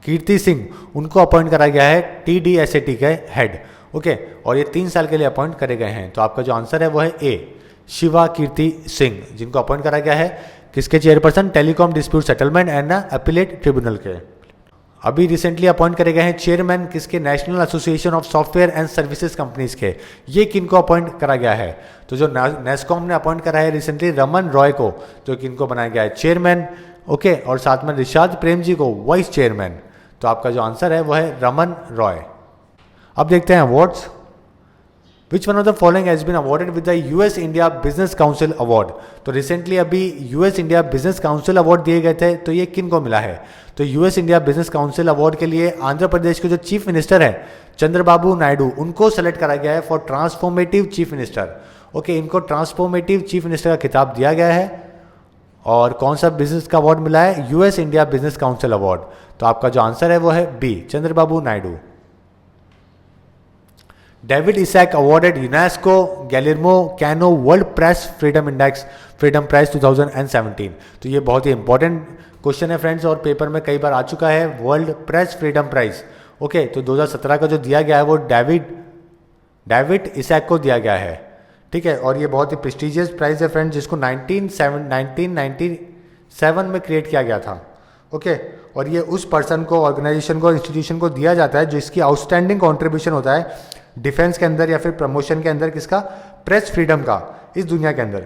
कीर्ति सिंह, उनको अपॉइंट कराया गया है TDSAT के हेड। ओके, और ये 3 साल के लिए अपॉइंट करे गए हैं। तो आपका जो आंसर है वो है ए, शिवा कीर्ति सिंह जिनको अपॉइंट कराया गया है किसके chairperson, telecom dispute settlement and appellate tribunal के। अभी रिसेंटली अपॉइंट करे गए हैं चेयरमैन किसके, national association of software and services companies के। ये किनको अपॉइंट करा गया है, तो जो नेस्कॉम ने अपॉइंट करा है रिसेंटली रमन रॉय को, जो किनको बनाया गया है चेयरमैन। ओके, और साथ में रिशाद प्रेम जी को वाइस चेयरमैन। तो आपका जो आंसर है वो है रमन रॉय। अब देखते हैं awards, which one of the following has been awarded with the US India business council award. तो रिसेंटली अभी US India business council award दिए गए थे, तो ये किन को मिला है, तो US India business council award के लिए आंध्र प्रदेश के जो चीफ मिनिस्टर है चंद्रबाबू नायडू, उनको सेलेक्ट करा गया है for transformative chief minister. Okay, इनको ट्रांसफॉर्मेटिव चीफ मिनिस्टर का खिताब दिया गया है। और कौन सा बिजनेस का अवार्ड मिला है, US India business council award. तो आपका जो आंसर है वो है B, Chandrababu Naidu. David Isaac awarded UNESCO Guillermo Cano world press freedom index freedom prize 2017। तो ये बहुत ही इंपॉर्टेंट क्वेश्चन है फ्रेंड्स और पेपर में कई बार आ चुका है, world press freedom prize. Okay, तो 2017 का जो दिया गया है वो डेविड इसैक को दिया गया है। ठीक है, और ये बहुत ही प्रेस्टिजियस प्राइज है फ्रेंड्स, जिसको 1997 में क्रिएट किया गया था। ओके, और ये उस पर्सन को, ऑर्गेनाइजेशन को, इंस्टीट्यूशन को दिया जाता है जिसकी आउटस्टैंडिंग कॉन्ट्रीब्यूशन होता है डिफेंस के अंदर या फिर प्रमोशन के अंदर, किसका, प्रेस फ्रीडम का इस दुनिया के अंदर।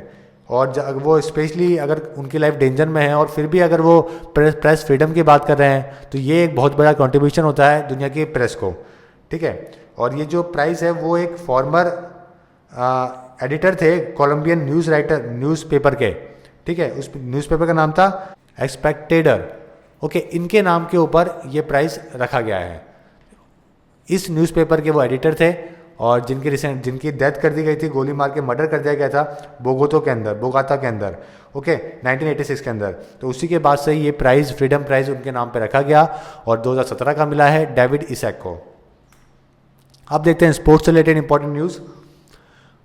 और वो स्पेशली अगर उनकी लाइफ डेंजर में है और फिर भी अगर वो प्रेस फ्रीडम की बात कर रहे हैं, तो ये एक बहुत बड़ा कंट्रीब्यूशन होता है दुनिया की प्रेस को। ठीक है, और ये जो प्राइज़ है वो एक फॉर्मर एडिटर थे कोलंबियन न्यूज़पेपर के। ठीक है, उस न्यूज़पेपर का नाम था एक्सपेक्टेडर। ओके, इनके नाम के ऊपर ये प्राइज़ रखा गया है। इस न्यूज़पेपर के वो एडिटर थे और जिनकी डेथ कर दी गई थी, गोली मार के मर्डर कर दिया गया था बोगाता के अंदर। ओके, 1986 के अंदर। तो उसी के बाद से ये प्राइज़, फ्रीडम प्राइज़ उनके नाम पे रखा गया और 2017 का मिला है डेविड इसैक को। अब देखते हैं स्पोर्ट्स से related important news,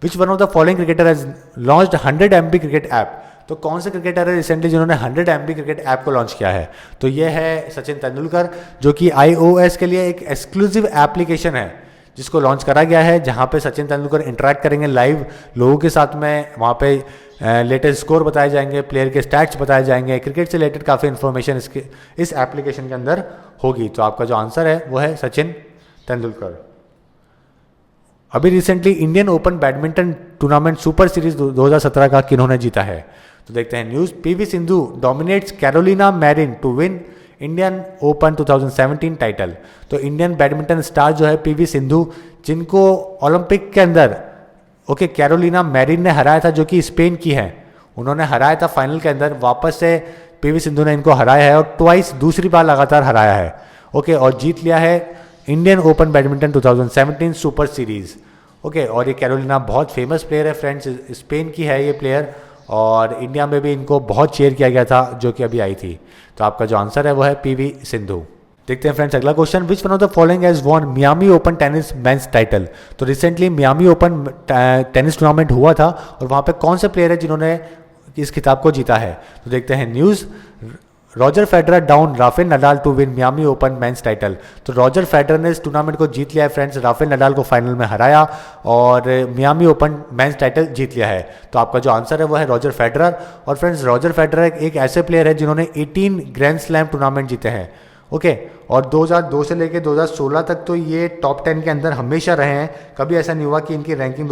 which one of the following cricketer has launched 100 MB cricket app. तो कौन से क्रिकेटर है रिसेंटली जिन्होंने 100 MB क्रिकेट ऐप को लॉन्च किया है, तो ये है सचिन तेंदुलकर, जो कि iOS के लिए एक एक्सक्लूसिव एप्लीकेशन है जिसको लॉन्च करा गया है, जहाँ पे सचिन तेंदुलकर इंटरेक्ट करेंगे लाइव लोगों के साथ में। वहाँ पे लेटेस्ट स्कोर बताए जाएंगे, प्लेयर के स्टैट्स बताए जाएंगे, क्रिकेट से रिलेटेड काफ़ी इन्फॉर्मेशन इस एप्लीकेशन के अंदर होगी। तो आपका जो आंसर है वो है सचिन तेंदुलकर। अभी recently Indian open badminton tournament super series 2017 का किन्होंने जीता है? तो देखते हैं news. PV Sindhu dominates Carolina Marin to win Indian open 2017 title. तो इंडियन बैडमिंटन स्टार जो है पीवी सिंधु, जिनको ओलंपिक के अंदर कैरोलिना मैरिन ने हराया था, जो कि स्पेन की है, उन्होंने हराया था फाइनल के अंदर। वापस से पीवी सिंधु ने इनको हराया है और ट्वाइस दूसरी बार लगातार हराया है। और जीत लिया है Indian open badminton 2017 super series. और ये कैरोलिना बहुत फेमस प्लेयर है फ्रेंड्स, स्पेन की है ये प्लेयर, और इंडिया में भी इनको बहुत चेयर किया गया था, जो कि अभी आई थी। तो आपका जो आंसर है वो है पीवी सिंधु। देखते हैं फ्रेंड्स अगला question. Which one of the following has won Miami open tennis men's title? तो recently Miami open tennis tournament हुआ था, और वहाँ पे कौन से प्लेयर है जिन्होंने इस खिताब को जीता है? तो देखते हैं news. Roger Federer down Rafael Nadal to win Miami open men's title. तो रॉजर फेडरर ने इस टूर्नामेंट को जीत लिया है फ्रेंड्स, राफेल नडाल को फाइनल में हराया और मियामी ओपन मेंस टाइटल जीत लिया है। तो आपका जो आंसर है वो है रॉजर फेडरर। और फ्रेंड्स रॉजर फेडरर एक ऐसे प्लेयर है जिन्होंने 18 ग्रैंड स्लैम टूर्नामेंट जीते हैं। और 2002 से लेकर 2016 तक तो ये टॉप 10 के अंदर हमेशा रहे हैं। कभी ऐसा नहीं हुआ कि इनकी रैंकिंग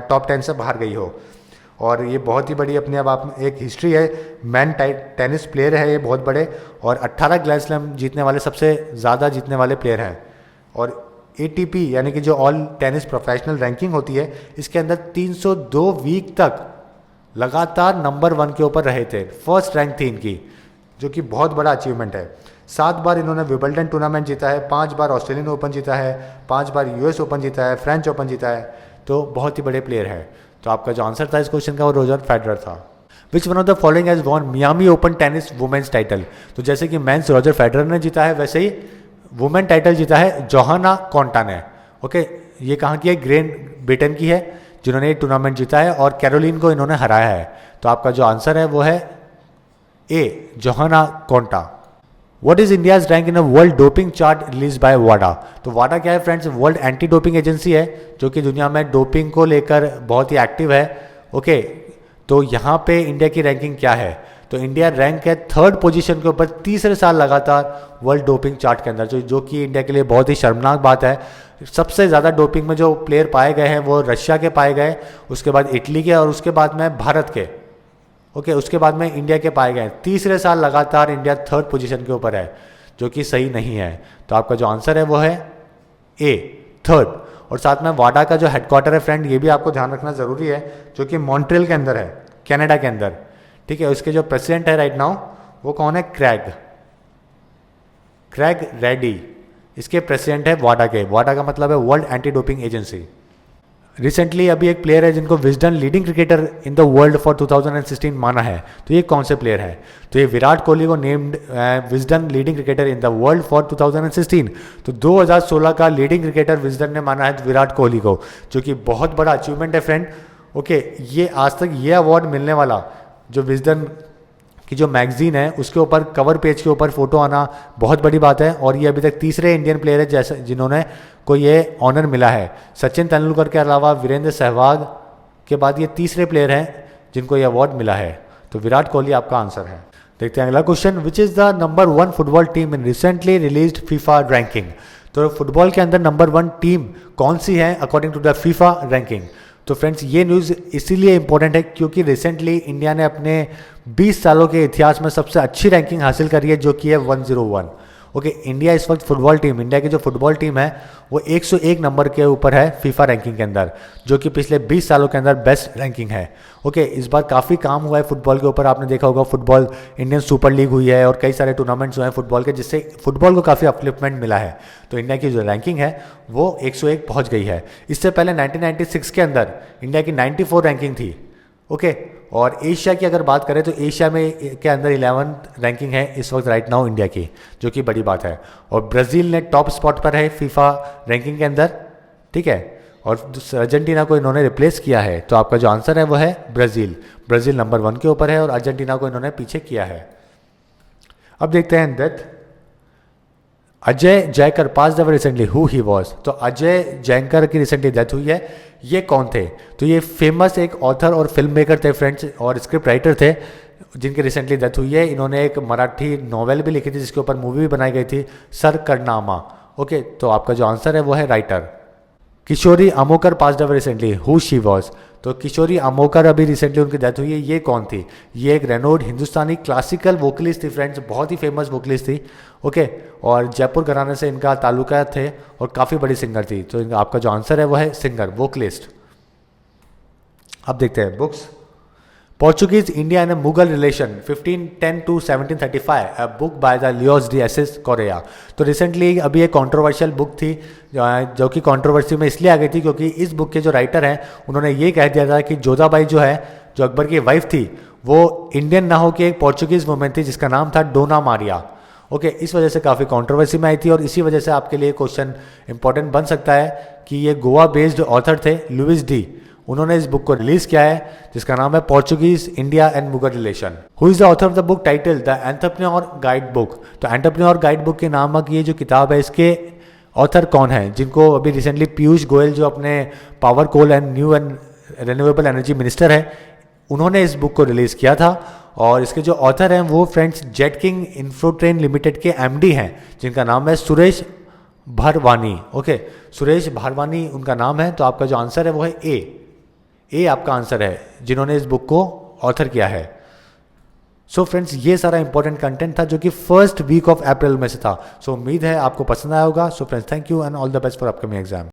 टॉप 10 से बाहर गई हो। और ये बहुत ही बड़ी अपने आप एक हिस्ट्री है। मैन टेनिस प्लेयर है ये बहुत बड़े, और 18 ग्रैंड स्लैम जीतने वाले, सबसे ज़्यादा जीतने वाले प्लेयर हैं। और ATP यानी कि जो ऑल टेनिस प्रोफेशनल रैंकिंग होती है, इसके अंदर 302 वीक तक लगातार नंबर 1 के ऊपर रहे थे। फर्स्ट रैंक थी इनकी, जो कि बहुत बड़ा अचीवमेंट है। 7 बार इन्होंने विंबलडन टूर्नामेंट जीता है, 5 बार ऑस्ट्रेलियन ओपन जीता है, 5 बार US ओपन जीता है, फ्रेंच ओपन जीता है। तो बहुत ही बड़े प्लेयर है। तो आपका जो आंसर था इस क्वेश्चन का वो रॉजर फेडरर था। Which one of the following has won Miami open tennis women's title? तो जैसे कि मेंस रॉजर फेडरर ने जीता है, वैसे ही वुमेन टाइटल जीता है जोहाना कॉन्टा ने। ये कहाँ की है? ग्रेट ब्रिटेन की है, जिन्होंने ये टूर्नामेंट जीता है, और कैरोलिन को इन्होंने हराया है। तो आपका जो आंसर है वो है A, Johanna Konta. What is India's rank in a world doping chart released by WADA? तो WADA क्या है friends? World anti doping agency है, जो कि दुनिया में डोपिंग को लेकर बहुत ही एक्टिव है। तो यहाँ पे इंडिया की रैंकिंग क्या है? तो इंडिया रैंक है 3rd पोजीशन के ऊपर, तीसरे साल लगातार वर्ल्ड डोपिंग चार्ट के अंदर, जो कि इंडिया के लिए बहुत ही शर्मनाक बात है। सबसे ज़्यादा डोपिंग में जो प्लेयर पाए गए हैं वो रशिया के पाए गए, उसके बाद इटली के, और उसके बाद में भारत के। उसके बाद में इंडिया के पाए गए। तीसरे साल लगातार इंडिया 3rd पोजीशन के ऊपर है, जो कि सही नहीं है। तो आपका जो आंसर है वो है ए, 3rd। और साथ में वाडा का जो हेडक्वार्टर है फ्रेंड, ये भी आपको ध्यान रखना ज़रूरी है, जो कि मॉन्ट्रियल के अंदर है, कनाडा के अंदर। उसके जो प्रेसिडेंट है राइट नाउ, वो कौन है? Craig ready. इसके प्रेसिडेंट है वाडा के। वाडा का मतलब है world anti doping agency. Recently अभी एक प्लेयर है जिनको Wisden leading cricketer in the world for 2016 माना है। तो ये कौन से प्लेयर है? तो ये विराट कोहली को named Wisden leading cricketer in the world for 2016। तो 2016 का लीडिंग क्रिकेटर विजडन ने माना है विराट कोहली को, जो कि बहुत बड़ा अचीवमेंट है फ्रेंड। ये आज तक ये अवार्ड मिलने वाला, जो विजडन की जो मैगजीन है उसके ऊपर कवर पेज के ऊपर फोटो आना बहुत बड़ी बात है। और ये अभी तक तीसरे इंडियन प्लेयर है जैसे जिन्होंने को ये ऑनर मिला है। सचिन तेंदुलकर के अलावा वीरेंद्र सहवाग के बाद ये तीसरे प्लेयर हैं जिनको ये अवार्ड मिला है। तो विराट कोहली आपका आंसर है। देखते हैं अगला question. Which is the number 1 football team in recently released FIFA ranking? तो फुटबॉल के अंदर नंबर 1 टीम कौन सी है according to the FIFA ranking? तो फ्रेंड्स ये न्यूज़ इसीलिए इंपॉर्टेंट है क्योंकि रिसेंटली इंडिया ने अपने 20 सालों के इतिहास में सबसे अच्छी रैंकिंग हासिल करी है, जो कि है 101। इंडिया इस वक्त फुटबॉल टीम, इंडिया की जो फुटबॉल टीम है वो 101 नंबर के ऊपर है फीफा रैंकिंग के अंदर, जो कि पिछले 20 सालों के अंदर बेस्ट रैंकिंग है। इस बार काफ़ी काम हुआ है फुटबॉल के ऊपर। आपने देखा होगा फुटबॉल इंडियन सुपर लीग हुई है और कई सारे टूर्नामेंट्स हुए हैं फुटबॉल के, जिससे फुटबॉल को काफ़ी अपलिफ्टमेंट मिला है। तो इंडिया की जो रैंकिंग है वो 101 पहुंच गई है। इससे पहले 1996 के अंदर इंडिया की 94 रैंकिंग थी। और एशिया की अगर बात करें तो एशिया में के अंदर 11th रैंकिंग है इस वक्त राइट नाउ इंडिया की, जो कि बड़ी बात है। और ब्राज़ील ने टॉप स्पॉट पर है फीफा रैंकिंग के अंदर, और अर्जेंटीना को इन्होंने रिप्लेस किया है। तो आपका जो आंसर है वो है ब्राज़ील नंबर 1 के ऊपर है और अर्जेंटीना को इन्होंने पीछे किया है। अब देखते हैं that Ajay Jaykar pass away recently, who he was. तो अजय जयकर की रिसेंटली डेथ हुई है, ये कौन थे? तो ये फेमस एक ऑथर और फिल्म मेकर थे फ्रेंड्स, और स्क्रिप्ट राइटर थे, जिनकी रिसेंटली डेथ हुई है। इन्होंने एक मराठी नॉवेल भी लिखी थी जिसके ऊपर मूवी भी बनाई गई थी, सर करनामा। ओके, तो आपका जो आंसर है वो है writer. Kishori Amonkar passed away recently, who she was. तो किशोरी अमोकर अभी रिसेंटली उनकी डेथ हुई है, ये कौन थी? ये एक रेनोड हिंदुस्तानी क्लासिकल वोकलिस्ट थी फ्रेंड्स, बहुत ही फेमस वोकलिस्ट थी। ओके, और जयपुर घराने से इनका ताल्लुका थे और काफ़ी बड़ी सिंगर थी। तो आपका जो आंसर है वो है सिंगर, वोकलिस्ट। अब देखते हैं books. Portuguese India and a Mughal Relation 1510 to 1735, a book by the लियोस डी एसेस कोरिया। तो रिसेंटली अभी एक कंट्रोवर्शियल बुक थी जो कि कंट्रोवर्सी में इसलिए आ गई थी क्योंकि इस बुक के जो राइटर हैं उन्होंने ये कह दिया था कि जोधाबाई जो है, जो अकबर की वाइफ थी, वो इंडियन ना हो कि एक पोर्चुगीज वुमेन थी जिसका नाम था डोना मारिया। ओके, इस वजह से काफ़ी कंट्रोवर्सी में आई थी और इसी वजह से आपके लिए क्वेश्चन इंपॉर्टेंट बन सकता है कि ये गोवा बेस्ड ऑथर थे लुइस डी, उन्होंने इस बुक को रिलीज किया है जिसका नाम है Portuguese India and Mughal relation. Who is the author of the book title the entrepreneur guide book. तो एंटरप्रेन्योर गाइड बुक के नामक ये जो किताब है, इसके ऑथर कौन है? जिनको अभी रिसेंटली पीयूष गोयल जो अपने power coal and new and renewable energy minister है, उन्होंने इस बुक को रिलीज किया था। और इसके जो ऑथर हैं वो फ्रेंड्स जेट किंग इन्फोट्रेन लिमिटेड के एमडी हैं, जिनका नाम है सुरेश भारवानी। ओके, सुरेश भारवानी उनका नाम है। तो आपका जो आंसर है वो है ए आपका आंसर है, जिन्होंने इस बुक को ऑथर किया है। सो फ्रेंड्स, ये सारा इंपॉर्टेंट कंटेंट था जो कि फर्स्ट वीक ऑफ अप्रैल में से था। सो उम्मीद है आपको पसंद आया होगा। So friends, thank you and all the best for upcoming exam.